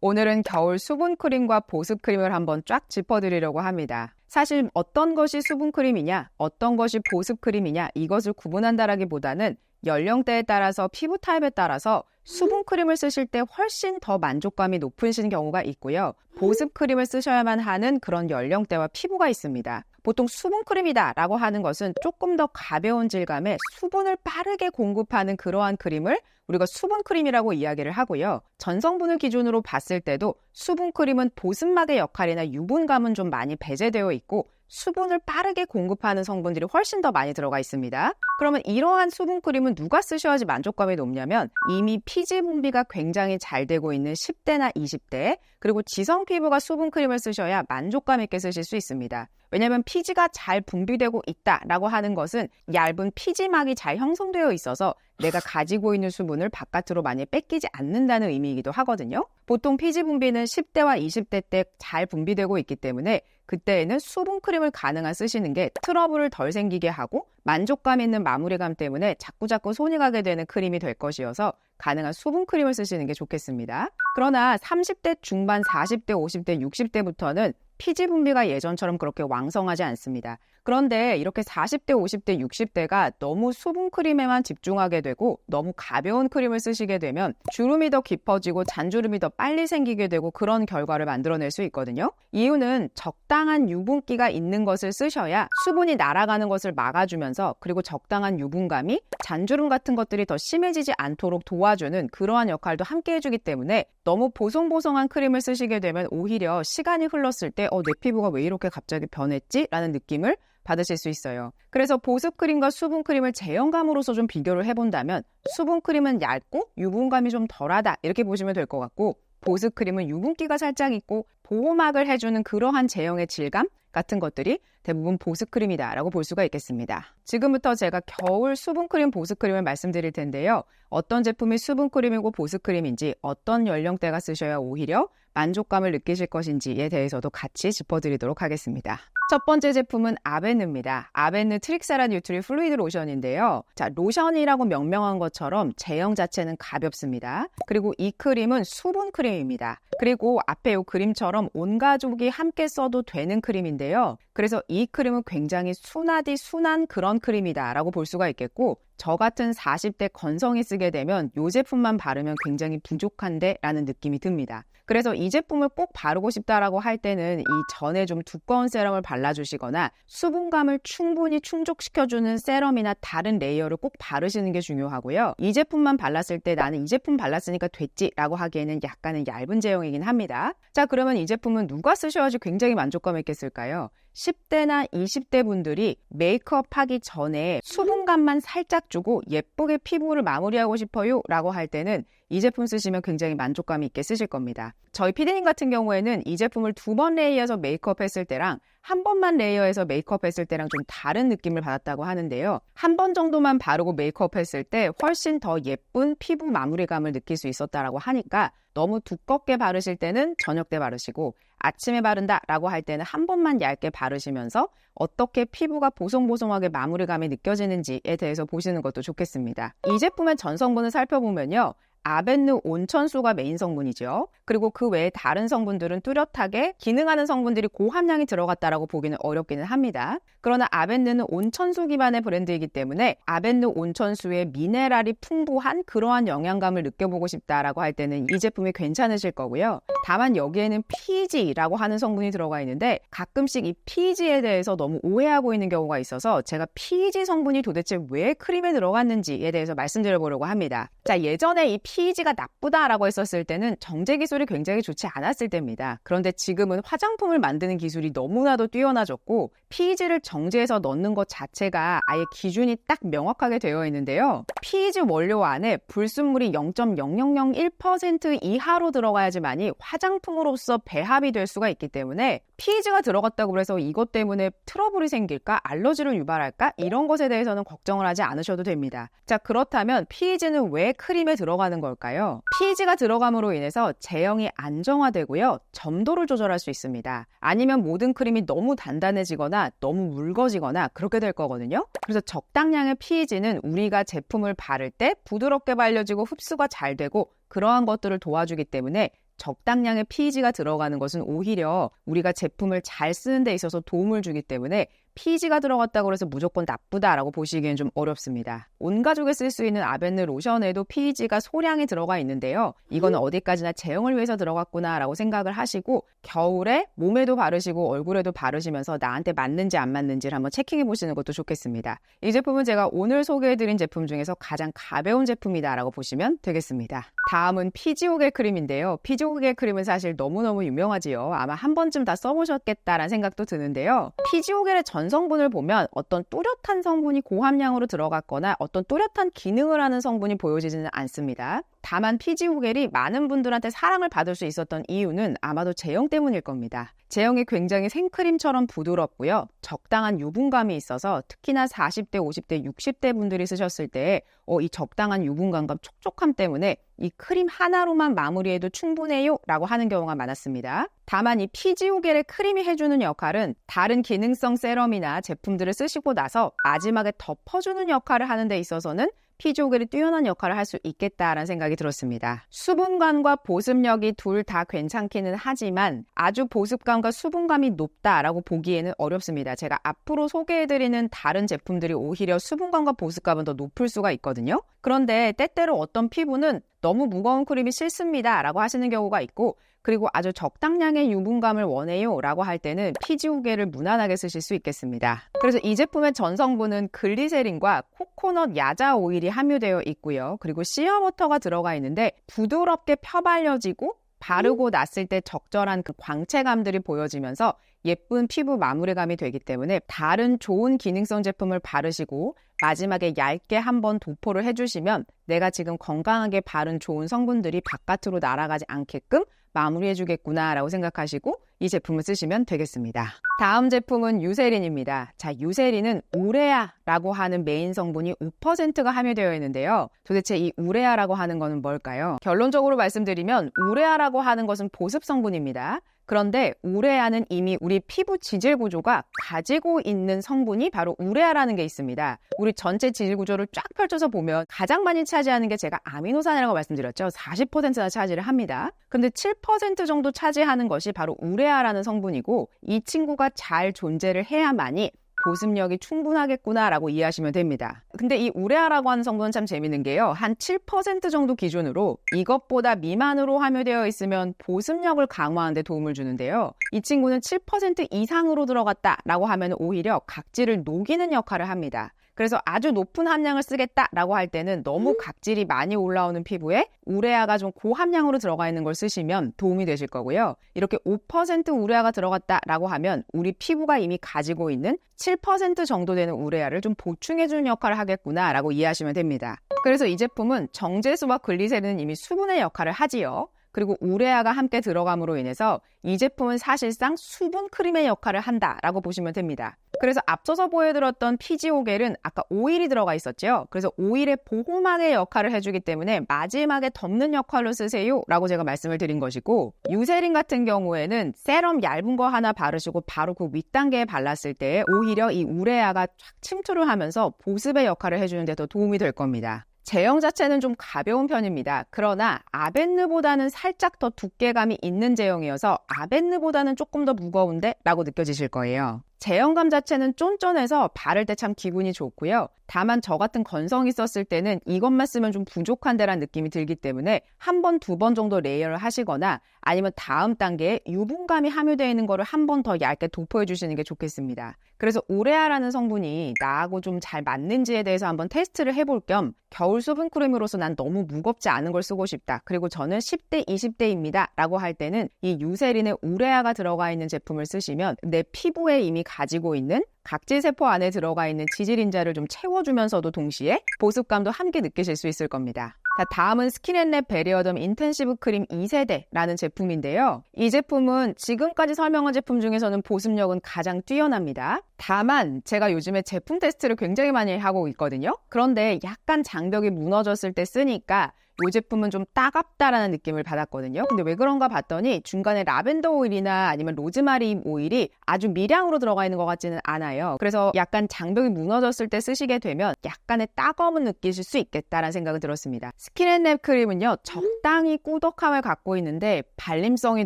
오늘은 겨울 수분크림과 보습크림을 한번 쫙 짚어드리려고 합니다. 사실 어떤 것이 수분크림이냐, 어떤 것이 보습크림이냐 이것을 구분한다라기보다는 연령대에 따라서 피부 타입에 따라서 수분크림을 쓰실 때 훨씬 더 만족감이 높으신 경우가 있고요. 보습크림을 쓰셔야만 하는 그런 연령대와 피부가 있습니다. 보통 수분크림이다 라고 하는 것은 조금 더 가벼운 질감의 수분을 빠르게 공급하는 그러한 크림을 우리가 수분크림이라고 이야기를 하고요. 전성분을 기준으로 봤을 때도 수분크림은 보습막의 역할이나 유분감은 좀 많이 배제되어 있고 수분을 빠르게 공급하는 성분들이 훨씬 더 많이 들어가 있습니다. 그러면 이러한 수분크림은 누가 쓰셔야지 만족감이 높냐면 이미 피지 분비가 굉장히 잘 되고 있는 10대나 20대 그리고 지성 피부가 수분크림을 쓰셔야 만족감 있게 쓰실 수 있습니다. 왜냐하면 피지가 잘 분비되고 있다라고 하는 것은 얇은 피지막이 잘 형성되어 있어서 내가 가지고 있는 수분을 바깥으로 많이 뺏기지 않는다는 의미이기도 하거든요. 보통 피지 분비는 10대와 20대 때 잘 분비되고 있기 때문에 그때에는 수분크림을 가능한 쓰시는 게 트러블을 덜 생기게 하고 만족감 있는 마무리감 때문에 자꾸자꾸 손이 가게 되는 크림이 될 것이어서 가능한 수분크림을 쓰시는 게 좋겠습니다. 그러나 30대 중반, 40대, 50대, 60대부터는 피지 분비가 예전처럼 그렇게 왕성하지 않습니다. 그런데 이렇게 40대, 50대, 60대가 너무 수분크림에만 집중하게 되고 너무 가벼운 크림을 쓰시게 되면 주름이 더 깊어지고 잔주름이 더 빨리 생기게 되고 그런 결과를 만들어낼 수 있거든요. 이유는 적당한 유분기가 있는 것을 쓰셔야 수분이 날아가는 것을 막아주면서 그리고 적당한 유분감이 잔주름 같은 것들이 더 심해지지 않도록 도와주는 그러한 역할도 함께 해주기 때문에 너무 보송보송한 크림을 쓰시게 되면 오히려 시간이 흘렀을 때 내 피부가 왜 이렇게 갑자기 변했지? 라는 느낌을 받으실 수 있어요. 그래서 보습크림과 수분크림을 제형감으로서 좀 비교를 해본다면 수분크림은 얇고 유분감이 좀 덜하다 이렇게 보시면 될 것 같고 보습크림은 유분기가 살짝 있고 보호막을 해주는 그러한 제형의 질감 같은 것들이 대부분 보습크림이다라고 볼 수가 있겠습니다. 지금부터 제가 겨울 수분크림, 보습크림을 말씀드릴 텐데요. 어떤 제품이 수분크림이고 보습크림인지 어떤 연령대가 쓰셔야 오히려 만족감을 느끼실 것인지에 대해서도 같이 짚어드리도록 하겠습니다. 첫 번째 제품은 아베느입니다. 아베느 트릭사라 뉴트리 플루이드 로션인데요. 자, 로션이라고 명명한 것처럼 제형 자체는 가볍습니다. 그리고 이 크림은 수분 크림입니다. 그리고 앞에 이 그림처럼 온 가족이 함께 써도 되는 크림인데요. 그래서 이 크림은 굉장히 순하디 순한 그런 크림이다 라고 볼 수가 있겠고 저 같은 40대 건성이 쓰게 되면 이 제품만 바르면 굉장히 부족한데 라는 느낌이 듭니다. 그래서 이 제품을 꼭 바르고 싶다라고 할 때는 이 전에 좀 두꺼운 세럼을 발라주시거나 수분감을 충분히 충족시켜주는 세럼이나 다른 레이어를 꼭 바르시는 게 중요하고요. 이 제품만 발랐을 때 나는 이 제품 발랐으니까 됐지라고 하기에는 약간은 얇은 제형이긴 합니다. 자, 그러면 이 제품은 누가 쓰셔야지 굉장히 만족감 있게 쓸까요? 10대나 20대 분들이 메이크업 하기 전에 수분감만 살짝 주고 예쁘게 피부를 마무리하고 싶어요 라고 할 때는 이 제품 쓰시면 굉장히 만족감 있게 쓰실 겁니다. 저희 피디님 같은 경우에는 이 제품을 2번 레이어해서 메이크업 했을 때랑 한 번만 레이어해서 메이크업 했을 때랑 좀 다른 느낌을 받았다고 하는데요. 한 번 정도만 바르고 메이크업 했을 때 훨씬 더 예쁜 피부 마무리감을 느낄 수 있었다라고 하니까 너무 두껍게 바르실 때는 저녁 때 바르시고 아침에 바른다라고 할 때는 한 번만 얇게 바르시면서 어떻게 피부가 보송보송하게 마무리감이 느껴지는지에 대해서 보시는 것도 좋겠습니다. 이 제품의 전성분을 살펴보면요. 아벤느 온천수가 메인 성분이죠. 그리고 그 외에 다른 성분들은 뚜렷하게 기능하는 성분들이 고함량이 들어갔다라고 보기는 어렵기는 합니다. 그러나 아벤느는 온천수 기반의 브랜드이기 때문에 아벤느 온천수의 미네랄이 풍부한 그러한 영양감을 느껴보고 싶다라고 할 때는 이 제품이 괜찮으실 거고요. 다만 여기에는 PG라고 하는 성분이 들어가 있는데 가끔씩 이 PG에 대해서 너무 오해하고 있는 경우가 있어서 제가 PG 성분이 도대체 왜 크림에 들어갔는지에 대해서 말씀드려보려고 합니다. 자, 예전에 이 PG가 나쁘다라고 했었을 때는 정제 기술이 굉장히 좋지 않았을 때입니다. 그런데 지금은 화장품을 만드는 기술이 너무나도 뛰어나졌고 PG를 정제해서 넣는 것 자체가 아예 기준이 딱 명확하게 되어 있는데요. PG 원료 안에 불순물이 0.0001% 이하로 들어가야지만이 화장품으로서 배합이 될 수가 있기 때문에 PG가 들어갔다고 해서 이것 때문에 트러블이 생길까? 알러지를 유발할까? 이런 것에 대해서는 걱정을 하지 않으셔도 됩니다. 자, 그렇다면 PG는 왜 크림에 들어가는 걸까요? PG가 들어감으로 인해서 제형이 안정화되고요. 점도를 조절할 수 있습니다. 아니면 모든 크림이 너무 단단해지거나 너무 묽어지거나 그렇게 될 거거든요. 그래서 적당량의 PG는 우리가 제품을 바를 때 부드럽게 발려지고 흡수가 잘 되고 그러한 것들을 도와주기 때문에 적당량의 PEG가 들어가는 것은 오히려 우리가 제품을 잘 쓰는 데 있어서 도움을 주기 때문에 PEG가 들어갔다고 해서 무조건 나쁘다라고 보시기엔 좀 어렵습니다. 온 가족에 쓸 수 있는 아벤느 로션에도 PEG가 소량이 들어가 있는데요. 이거는 어디까지나 제형을 위해서 들어갔구나라고 생각을 하시고 겨울에 몸에도 바르시고 얼굴에도 바르시면서 나한테 맞는지 안 맞는지를 한번 체킹해 보시는 것도 좋겠습니다. 이 제품은 제가 오늘 소개해드린 제품 중에서 가장 가벼운 제품이다라고 보시면 되겠습니다. 다음은 피지오겔 크림인데요. 피지오겔 크림은 사실 너무너무 유명하지요. 아마 한 번쯤 다 써보셨겠다라는 생각도 드는데요. 피지오겔의 전성분을 보면 어떤 뚜렷한 성분이 고함량으로 들어갔거나 어떤 뚜렷한 기능을 하는 성분이 보여지지는 않습니다. 다만 피지오겔이 많은 분들한테 사랑을 받을 수 있었던 이유는 아마도 제형 때문일 겁니다. 제형이 굉장히 생크림처럼 부드럽고요. 적당한 유분감이 있어서 특히나 40대, 50대, 60대 분들이 쓰셨을 때 이 적당한 유분감과 촉촉함 때문에 이 크림 하나로만 마무리해도 충분해요 라고 하는 경우가 많았습니다. 다만 이 피지오겔의 크림이 해주는 역할은 다른 기능성 세럼이나 제품들을 쓰시고 나서 마지막에 덮어주는 역할을 하는 데 있어서는 피지오겔이 뛰어난 역할을 할 수 있겠다라는 생각이 들었습니다. 수분감과 보습력이 둘 다 괜찮기는 하지만 아주 보습감과 수분감이 높다라고 보기에는 어렵습니다. 제가 앞으로 소개해드리는 다른 제품들이 오히려 수분감과 보습감은 더 높을 수가 있거든요. 그런데 때때로 어떤 피부는 너무 무거운 크림이 싫습니다 라고 하시는 경우가 있고 그리고 아주 적당량의 유분감을 원해요 라고 할 때는 피지오겔을 무난하게 쓰실 수 있겠습니다. 그래서 이 제품의 전성분은 글리세린과 코코넛 야자 오일이 함유되어 있고요. 그리고 시어버터가 들어가 있는데 부드럽게 펴발려지고 바르고 났을 때 적절한 그 광채감들이 보여지면서 예쁜 피부 마무리감이 되기 때문에 다른 좋은 기능성 제품을 바르시고 마지막에 얇게 한번 도포를 해주시면 내가 지금 건강하게 바른 좋은 성분들이 바깥으로 날아가지 않게끔 마무리해주겠구나 라고 생각하시고 이 제품을 쓰시면 되겠습니다. 다음 제품은 유세린입니다. 자, 유세린은 우레아라고 하는 메인 성분이 5%가 함유되어 있는데요. 도대체 이 우레아라고 하는 것은 뭘까요? 결론적으로 말씀드리면 우레아라고 하는 것은 보습 성분입니다. 그런데 우레아는 이미 우리 피부 지질 구조가 가지고 있는 성분이 바로 우레아라는 게 있습니다. 우리 전체 지질 구조를 쫙 펼쳐서 보면 가장 많이 차지하는 게 제가 아미노산이라고 말씀드렸죠. 40%나 차지를 합니다. 근데 7% 정도 차지하는 것이 바로 우레아라는 성분이고 이 친구가 잘 존재를 해야만이 보습력이 충분하겠구나라고 이해하시면 됩니다. 근데 이 우레아라고 하는 성분은 참 재밌는 게요. 한 7% 정도 기준으로 이것보다 미만으로 함유되어 있으면 보습력을 강화하는 데 도움을 주는데요. 이 친구는 7% 이상으로 들어갔다라고 하면 오히려 각질을 녹이는 역할을 합니다. 그래서 아주 높은 함량을 쓰겠다라고 할 때는 너무 각질이 많이 올라오는 피부에 우레아가 좀 고함량으로 들어가 있는 걸 쓰시면 도움이 되실 거고요. 이렇게 5% 우레아가 들어갔다라고 하면 우리 피부가 이미 가지고 있는 7% 정도 되는 우레아를 좀 보충해주는 역할을 하겠구나라고 이해하시면 됩니다. 그래서 이 제품은 정제수와 글리세린은 이미 수분의 역할을 하지요. 그리고 우레아가 함께 들어감으로 인해서 이 제품은 사실상 수분 크림의 역할을 한다라고 보시면 됩니다. 그래서 앞서서 보여드렸던 피지오겔은 아까 오일이 들어가 있었죠. 그래서 오일의 보호막의 역할을 해주기 때문에 마지막에 덮는 역할로 쓰세요 라고 제가 말씀을 드린 것이고 유세린 같은 경우에는 세럼 얇은 거 하나 바르시고 바로 그 윗단계에 발랐을 때 오히려 이 우레아가 쫙 침투를 하면서 보습의 역할을 해주는 데 더 도움이 될 겁니다. 제형 자체는 좀 가벼운 편입니다. 그러나 아벤느보다는 살짝 더 두께감이 있는 제형이어서 아벤느보다는 조금 더 무거운데? 라고 느껴지실 거예요. 제형감 자체는 쫀쫀해서 바를 때 참 기분이 좋고요. 다만 저 같은 건성이 썼을 때는 이것만 쓰면 좀 부족한데라는 느낌이 들기 때문에 한 번, 두 번 정도 레이어를 하시거나 아니면 다음 단계에 유분감이 함유되어 있는 거를 한 번 더 얇게 도포해 주시는 게 좋겠습니다. 그래서 우레아라는 성분이 나하고 좀 잘 맞는지에 대해서 한번 테스트를 해볼 겸 겨울 수분 크림으로서 난 너무 무겁지 않은 걸 쓰고 싶다. 그리고 저는 10대, 20대입니다. 라고 할 때는 이 유세린에 우레아가 들어가 있는 제품을 쓰시면 내 피부에 이미 가지고 있는 각질세포 안에 들어가 있는 지질인자를 좀 채워주면서도 동시에 보습감도 함께 느끼실 수 있을 겁니다. 자, 다음은 스킨앤랩 베리어덤 인텐시브 크림 2세대라는 제품인데요. 이 제품은 지금까지 설명한 제품 중에서는 보습력은 가장 뛰어납니다. 다만 제가 요즘에 제품 테스트를 굉장히 많이 하고 있거든요. 그런데 약간 장벽이 무너졌을 때 쓰니까 이 제품은 좀 따갑다라는 느낌을 받았거든요. 근데 왜 그런가 봤더니 중간에 라벤더 오일이나 아니면 로즈마리 오일이 아주 미량으로 들어가 있는 것 같지는 않아요. 그래서 약간 장벽이 무너졌을 때 쓰시게 되면 약간의 따가움을 느끼실 수 있겠다라는 생각이 들었습니다. 스킨앤랩 크림은요, 적당히 꾸덕함을 갖고 있는데 발림성이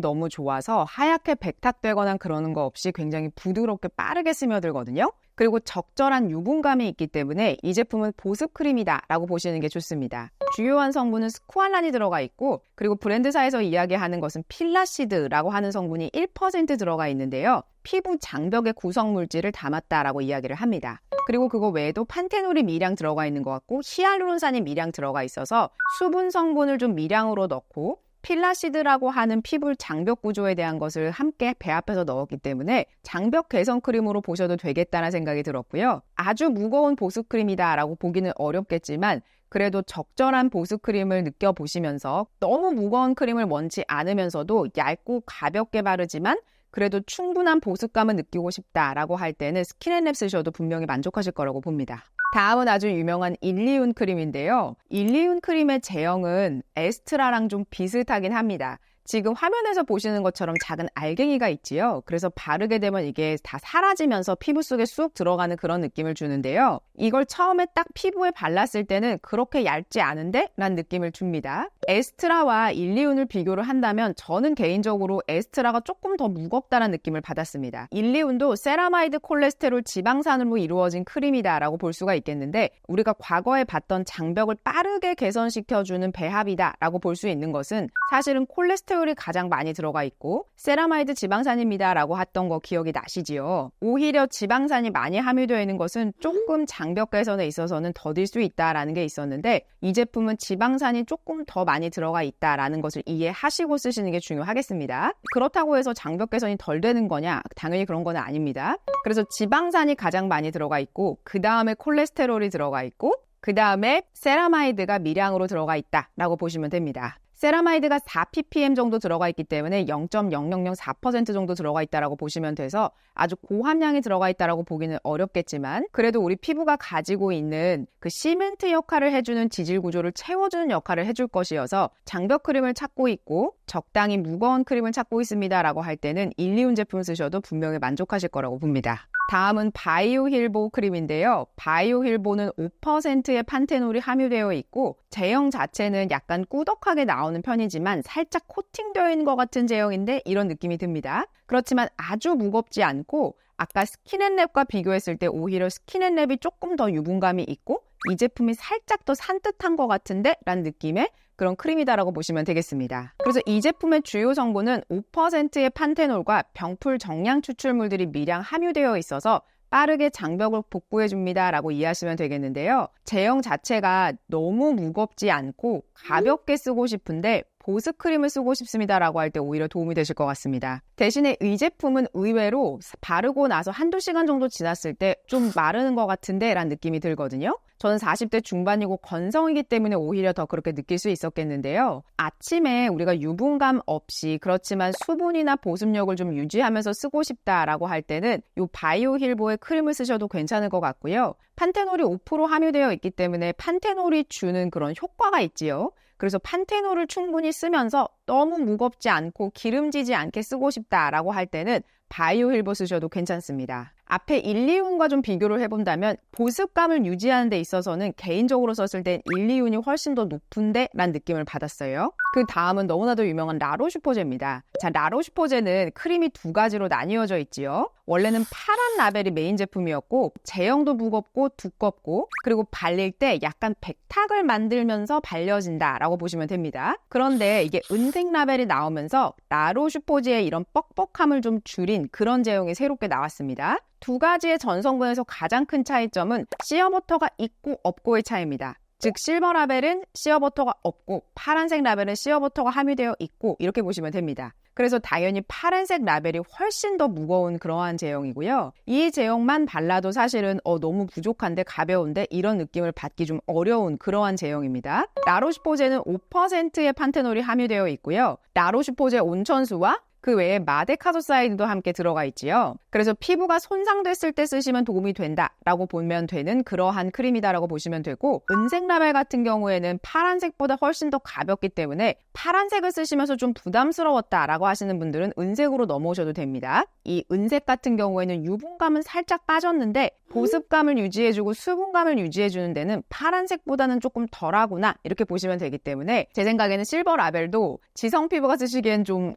너무 좋아서 하얗게 백탁되거나 그러는 거 없이 굉장히 부드럽게 빠르게 스며들거든요. 그리고 적절한 유분감이 있기 때문에 이 제품은 보습크림이다 라고 보시는 게 좋습니다. 주요한 성분은 스쿠알란이 들어가 있고, 그리고 브랜드사에서 이야기하는 것은 필라시드라고 하는 성분이 1% 들어가 있는데요. 피부 장벽의 구성물질을 담았다라고 이야기를 합니다. 그리고 그거 외에도 판테놀이 미량 들어가 있는 것 같고 히알루론산이 미량 들어가 있어서 수분 성분을 좀 미량으로 넣고 필라시드라고 하는 피부 장벽 구조에 대한 것을 함께 배합해서 넣었기 때문에 장벽 개선 크림으로 보셔도 되겠다는 생각이 들었고요. 아주 무거운 보습크림이다 라고 보기는 어렵겠지만 그래도 적절한 보습크림을 느껴보시면서 너무 무거운 크림을 원치 않으면서도 얇고 가볍게 바르지만 그래도 충분한 보습감을 느끼고 싶다라고 할 때는 스킨앤랩 쓰셔도 분명히 만족하실 거라고 봅니다. 다음은 아주 유명한 일리훈 크림인데요. 일리훈 크림의 제형은 에스트라랑 좀 비슷하긴 합니다. 지금 화면에서 보시는 것처럼 작은 알갱이가 있지요. 그래서 바르게 되면 이게 다 사라지면서 피부 속에 쑥 들어가는 그런 느낌을 주는데요. 이걸 처음에 딱 피부에 발랐을 때는 그렇게 얇지 않은데? 라는 느낌을 줍니다. 에스트라와 일리훈을 비교를 한다면 저는 개인적으로 에스트라가 조금 더 무겁다는 느낌을 받았습니다. 일리훈도 세라마이드 콜레스테롤 지방산으로 이루어진 크림이다라고 볼 수가 있겠는데 우리가 과거에 봤던 장벽을 빠르게 개선시켜주는 배합이다라고 볼 수 있는 것은 사실은 콜레스테롤이 가장 많이 들어가 있고 세라마이드 지방산입니다 라고 했던 거 기억이 나시지요? 오히려 지방산이 많이 함유되어 있는 것은 조금 장벽 개선에 있어서는 더딜 수 있다라는 게 있었는데 이 제품은 지방산이 조금 더 많이 들어가 있다라는 것을 이해하시고 쓰시는 게 중요하겠습니다. 그렇다고 해서 장벽 개선이 덜 되는 거냐? 당연히 그런 건 아닙니다. 그래서 지방산이 가장 많이 들어가 있고 그 다음에 콜레스테롤이 들어가 있고 그 다음에 세라마이드가 미량으로 들어가 있다라고 보시면 됩니다. 세라마이드가 4ppm 정도 들어가 있기 때문에 0.0004% 정도 들어가 있다고 보시면 돼서 아주 고함량이 들어가 있다고 보기는 어렵겠지만 그래도 우리 피부가 가지고 있는 그 시멘트 역할을 해주는 지질 구조를 채워주는 역할을 해줄 것이어서 장벽 크림을 찾고 있고 적당히 무거운 크림을 찾고 있습니다 라고 할 때는 일리훈 제품을 쓰셔도 분명히 만족하실 거라고 봅니다. 다음은 바이오힐보 크림인데요. 바이오힐보는 5%의 판테놀이 함유되어 있고 제형 자체는 약간 꾸덕하게 나오는 편이지만 살짝 코팅되어 있는 것 같은 제형인데 이런 느낌이 듭니다. 그렇지만 아주 무겁지 않고 아까 스킨앤랩과 비교했을 때 오히려 스킨앤랩이 조금 더 유분감이 있고 이 제품이 살짝 더 산뜻한 것 같은데? 라는 느낌의 그런 크림이다라고 보시면 되겠습니다. 그래서 이 제품의 주요 성분은 5%의 판테놀과 병풀 정량 추출물들이 미량 함유되어 있어서 빠르게 장벽을 복구해줍니다 라고 이해하시면 되겠는데요. 제형 자체가 너무 무겁지 않고 가볍게 쓰고 싶은데 보습크림을 쓰고 싶습니다 라고 할 때 오히려 도움이 되실 것 같습니다. 대신에 이 제품은 의외로 바르고 나서 한두 시간 정도 지났을 때 좀 마르는 것 같은데 라는 느낌이 들거든요. 저는 40대 중반이고 건성이기 때문에 오히려 더 그렇게 느낄 수 있었겠는데요. 아침에 우리가 유분감 없이 그렇지만 수분이나 보습력을 좀 유지하면서 쓰고 싶다라고 할 때는 이 바이오힐보의 크림을 쓰셔도 괜찮을 것 같고요. 판테놀이 5% 함유되어 있기 때문에 판테놀이 주는 그런 효과가 있지요. 그래서 판테놀을 충분히 쓰면서 너무 무겁지 않고 기름지지 않게 쓰고 싶다라고 할 때는 바이오힐보 쓰셔도 괜찮습니다. 앞에 일리훈과 좀 비교를 해본다면 보습감을 유지하는 데 있어서는 개인적으로 썼을 땐 일리훈이 훨씬 더 높은데? 라는 느낌을 받았어요. 그 다음은 너무나도 유명한 라로슈포제입니다. 자, 라로슈포제는 크림이 두 가지로 나뉘어져 있지요. 원래는 파란 라벨이 메인 제품이었고 제형도 무겁고 두껍고 그리고 발릴 때 약간 백탁을 만들면서 발려진다 라고 보시면 됩니다. 그런데 이게 은색 라벨이 나오면서 라로슈포제의 이런 뻑뻑함을 좀 줄인 그런 제형이 새롭게 나왔습니다. 두 가지의 전성분에서 가장 큰 차이점은 시어버터가 있고 없고의 차이입니다. 즉 실버 라벨은 시어버터가 없고 파란색 라벨은 시어버터가 함유되어 있고 이렇게 보시면 됩니다. 그래서 당연히 파란색 라벨이 훨씬 더 무거운 그러한 제형이고요. 이 제형만 발라도 사실은 너무 부족한데 가벼운데 이런 느낌을 받기 좀 어려운 그러한 제형입니다. 라로슈포제는 5%의 판테놀이 함유되어 있고요. 라로슈포제 온천수와 그 외에 마데카소사이드도 함께 들어가 있지요. 그래서 피부가 손상됐을 때 쓰시면 도움이 된다라고 보면 되는 그러한 크림이다라고 보시면 되고, 은색 라벨 같은 경우에는 파란색보다 훨씬 더 가볍기 때문에 파란색을 쓰시면서 좀 부담스러웠다라고 하시는 분들은 은색으로 넘어오셔도 됩니다. 이 은색 같은 경우에는 유분감은 살짝 빠졌는데 보습감을 유지해주고 수분감을 유지해주는 데는 파란색보다는 조금 덜하구나 이렇게 보시면 되기 때문에 제 생각에는 실버 라벨도 지성 피부가 쓰시기엔 좀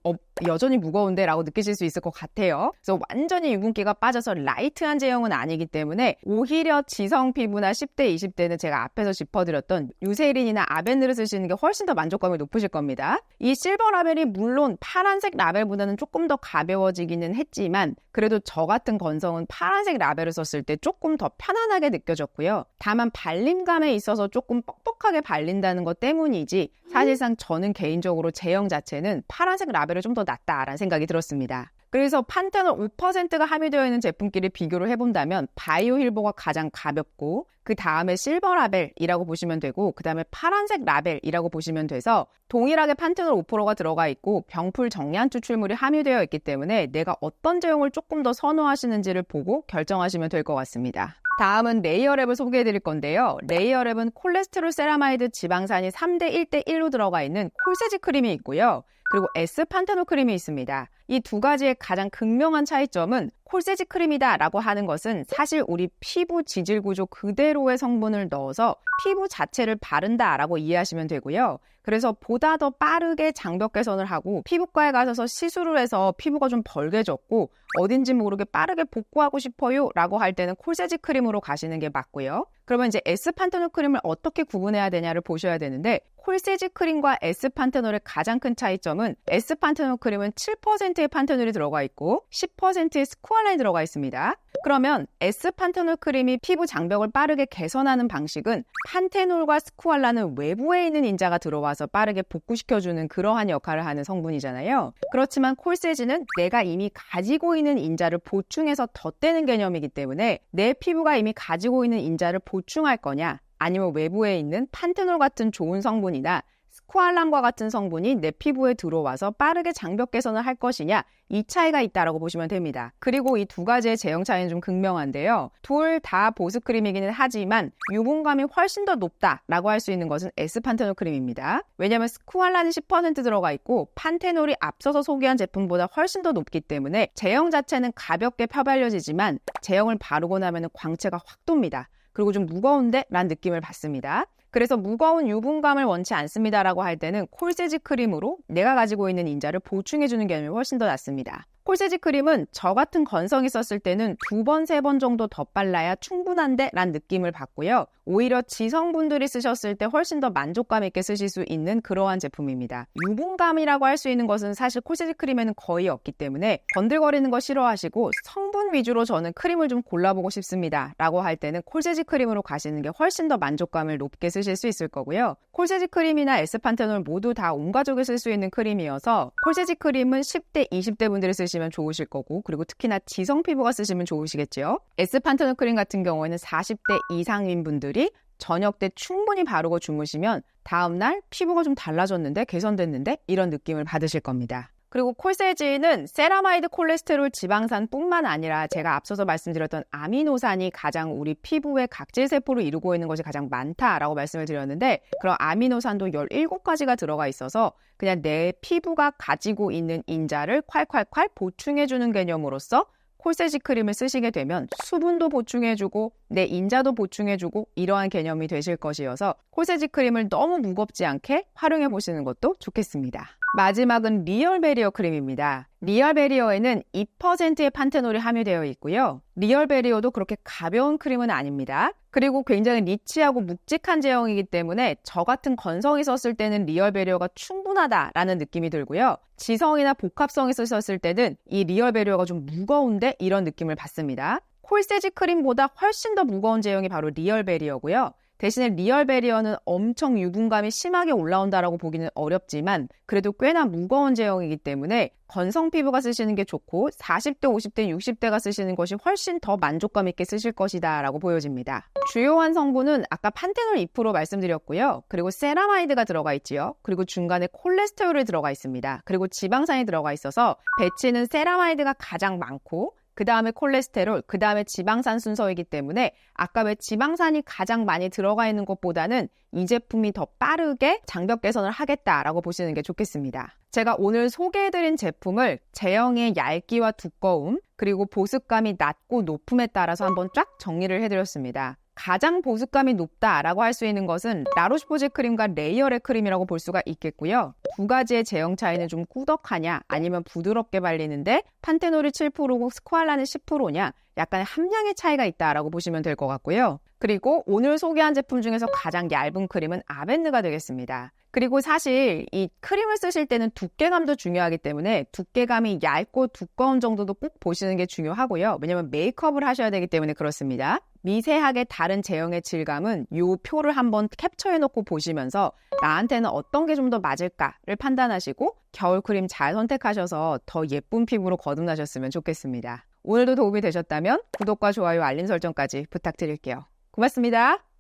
여전히 무거운데 라고 느끼실 수 있을 것 같아요. 그래서 완전히 유분기가 빠져서 라이트한 제형은 아니기 때문에 오히려 지성 피부나 10대, 20대는 제가 앞에서 짚어드렸던 유세린이나 아벤느를 쓰시는 게 훨씬 더 만족감이 높으실 겁니다. 이 실버 라벨이 물론 파란색 라벨보다는 조금 더 가벼워지기는 했지만 그래도 저 같은 건성은 파란색 라벨을 썼을 때 조금 더 편안하게 느껴졌고요. 다만 발림감에 있어서 조금 뻑뻑하게 발린다는 것 때문이지 사실상 저는 개인적으로 제형 자체는 파란색 라벨이 좀 더 낫다라는 생각이 들었습니다. 그래서 판테놀 5%가 함유되어 있는 제품끼리 비교를 해본다면 바이오 힐보가 가장 가볍고 그 다음에 실버 라벨이라고 보시면 되고 그 다음에 파란색 라벨이라고 보시면 돼서 동일하게 판테놀 5%가 들어가 있고 병풀 정리한 추출물이 함유되어 있기 때문에 내가 어떤 제형을 조금 더 선호하시는지를 보고 결정하시면 될 것 같습니다. 다음은 레이어랩을 소개해 드릴 건데요. 레이어랩은 콜레스테롤 세라마이드 지방산이 3대 1대 1로 들어가 있는 콜세지 크림이 있고요. 그리고 S판테놀 크림이 있습니다. 이 두 가지의 가장 극명한 차이점은 콜세지 크림이다 라고 하는 것은 사실 우리 피부 지질 구조 그대로의 성분을 넣어서 피부 자체를 바른다 라고 이해하시면 되고요. 그래서 보다 더 빠르게 장벽 개선을 하고 피부과에 가셔서 시술을 해서 피부가 좀 벌게졌고 어딘지 모르게 빠르게 복구하고 싶어요 라고 할 때는 콜세지 크림으로 가시는 게 맞고요. 그러면 이제 S판테놀 크림을 어떻게 구분해야 되냐를 보셔야 되는데 콜세지 크림과 S판테놀의 가장 큰 차이점은 S판테놀 크림은 7%의 판테놀이 들어가 있고 10%의 스쿠알란이 들어가 있습니다. 그러면 S판테놀 크림이 피부 장벽을 빠르게 개선하는 방식은 판테놀과 스쿠알란은 외부에 있는 인자가 들어와서 빠르게 복구시켜주는 그러한 역할을 하는 성분이잖아요. 그렇지만 콜세지는 내가 이미 가지고 있는 인자를 보충해서 덧대는 개념이기 때문에 내 피부가 이미 가지고 있는 인자를 보충할 거냐 아니면 외부에 있는 판테놀 같은 좋은 성분이나 스쿠알란과 같은 성분이 내 피부에 들어와서 빠르게 장벽 개선을 할 것이냐 이 차이가 있다라고 보시면 됩니다. 그리고 이 두 가지의 제형 차이는 좀 극명한데요. 둘 다 보습 크림이기는 하지만 유분감이 훨씬 더 높다라고 할 수 있는 것은 S판테놀 크림입니다. 왜냐하면 스쿠알란이 10% 들어가 있고 판테놀이 앞서서 소개한 제품보다 훨씬 더 높기 때문에 제형 자체는 가볍게 펴발려지지만 제형을 바르고 나면 광채가 확 돕니다. 그리고 좀 무거운데? 라는 느낌을 받습니다. 그래서 무거운 유분감을 원치 않습니다라고 할 때는 콜세지 크림으로 내가 가지고 있는 인자를 보충해주는 개념이 훨씬 더 낫습니다. 콜세지 크림은 저 같은 건성이 썼을 때는 2번, 3번 정도 더 발라야 충분한데? 라는 느낌을 받고요. 오히려 지성분들이 쓰셨을 때 훨씬 더 만족감 있게 쓰실 수 있는 그러한 제품입니다. 유분감이라고 할 수 있는 것은 사실 콜세지 크림에는 거의 없기 때문에 번들거리는 거 싫어하시고 성분 위주로 저는 크림을 좀 골라보고 싶습니다 라고 할 때는 콜세지 크림으로 가시는 게 훨씬 더 만족감을 높게 쓰실 수 있을 거고요. 콜세지 크림이나 S판테놀 모두 다 온 가족이 쓸 수 있는 크림이어서 콜세지 크림은 10대, 20대 분들이 쓰시면 좋으실 거고 그리고 특히나 지성 피부가 쓰시면 좋으시겠죠. S판테놀 크림 같은 경우에는 40대 이상인 분들이 저녁 때 충분히 바르고 주무시면 다음날 피부가 좀 달라졌는데 개선됐는데 이런 느낌을 받으실 겁니다. 그리고 콜세지는 세라마이드 콜레스테롤 지방산뿐만 아니라 제가 앞서서 말씀드렸던 아미노산이 가장 우리 피부의 각질세포를 이루고 있는 것이 가장 많다라고 말씀을 드렸는데 그런 아미노산도 17가지가 들어가 있어서 그냥 내 피부가 가지고 있는 인자를 콸콸콸 보충해주는 개념으로서 콜세지 크림을 쓰시게 되면 수분도 보충해주고 내 인자도 보충해주고 이러한 개념이 되실 것이어서 콜세지 크림을 너무 무겁지 않게 활용해 보시는 것도 좋겠습니다. 마지막은 리얼 베리어 크림입니다. 리얼 베리어에는 2%의 판테놀이 함유되어 있고요. 리얼 베리어도 그렇게 가벼운 크림은 아닙니다. 그리고 굉장히 리치하고 묵직한 제형이기 때문에 저 같은 건성이 썼을 때는 리얼 베리어가 충분하다라는 느낌이 들고요. 지성이나 복합성이 쓰셨을 때는 이 리얼 베리어가 좀 무거운데 이런 느낌을 받습니다. 콜세지 크림보다 훨씬 더 무거운 제형이 바로 리얼 베리어고요. 대신에 리얼 베리어는 엄청 유분감이 심하게 올라온다라고 보기는 어렵지만 그래도 꽤나 무거운 제형이기 때문에 건성 피부가 쓰시는 게 좋고 40대, 50대, 60대가 쓰시는 것이 훨씬 더 만족감 있게 쓰실 것이다 라고 보여집니다. 주요한 성분은 아까 판테놀 2% 말씀드렸고요. 그리고 세라마이드가 들어가 있지요. 그리고 중간에 콜레스테롤이 들어가 있습니다. 그리고 지방산이 들어가 있어서 배치는 세라마이드가 가장 많고 그 다음에 콜레스테롤, 그 다음에 지방산 순서이기 때문에 아까 왜 지방산이 가장 많이 들어가 있는 것보다는 이 제품이 더 빠르게 장벽 개선을 하겠다라고 보시는 게 좋겠습니다. 제가 오늘 소개해드린 제품을 제형의 얇기와 두꺼움, 그리고 보습감이 낮고 높음에 따라서 한번 쫙 정리를 해드렸습니다. 가장 보습감이 높다라고 할 수 있는 것은 라로시포지 크림과 레이어레 크림이라고 볼 수가 있겠고요. 두 가지의 제형 차이는 좀 꾸덕하냐 아니면 부드럽게 발리는데 판테놀이 7%고 스쿠알라는 10%냐 약간의 함량의 차이가 있다라고 보시면 될 것 같고요. 그리고 오늘 소개한 제품 중에서 가장 얇은 크림은 아벤느가 되겠습니다. 그리고 사실 이 크림을 쓰실 때는 두께감도 중요하기 때문에 두께감이 얇고 두꺼운 정도도 꼭 보시는 게 중요하고요. 왜냐면 메이크업을 하셔야 되기 때문에 그렇습니다. 미세하게 다른 제형의 질감은 이 표를 한번 캡처해놓고 보시면서 나한테는 어떤 게 좀 더 맞을까를 판단하시고 겨울 크림 잘 선택하셔서 더 예쁜 피부로 거듭나셨으면 좋겠습니다. 오늘도 도움이 되셨다면 구독과 좋아요, 알림 설정까지 부탁드릴게요. 고맙습니다.